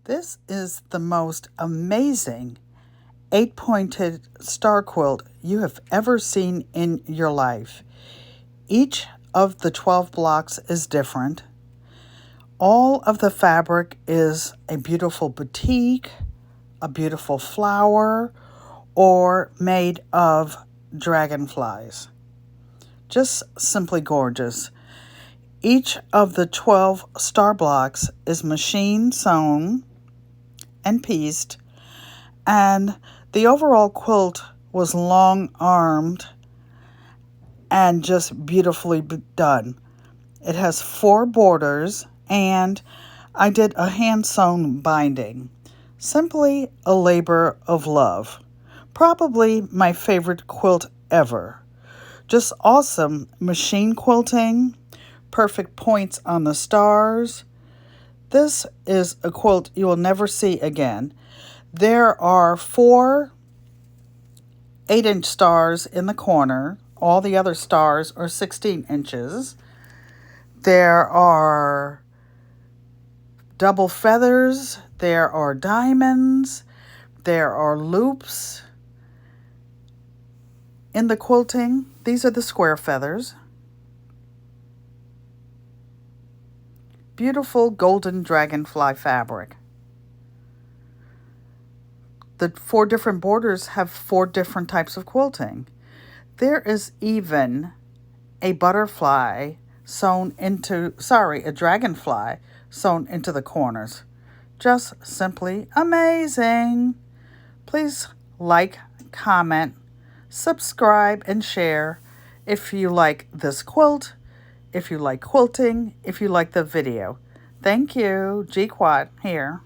This is the most amazing 8-pointed star quilt you have ever seen in your life. Each of the 12 blocks is different. All of the fabric is a beautiful batik, a beautiful flower, or made of dragonflies. Just simply gorgeous. Each of the 12 star blocks is machine sewn and pieced, and the overall quilt was long-armed and just beautifully done. It has 4 borders, and I did a hand-sewn binding. Simply a labor of love. Probably my favorite quilt ever. Just awesome machine quilting, perfect points on the stars. This is a quilt you will never see again. There are 4 8-inch stars in the corner. All the other stars are 16 inches. There are double feathers. There are diamonds. There are loops in the quilting. These are the square feathers. Beautiful golden dragonfly fabric. The 4 different borders have 4 different types of quilting. There is even a butterfly sewn into, a dragonfly sewn into the corners. Just simply amazing. Please like, comment, subscribe, and share if you like this quilt, if you like quilting, if you like the video. Thank you. GQUAT here.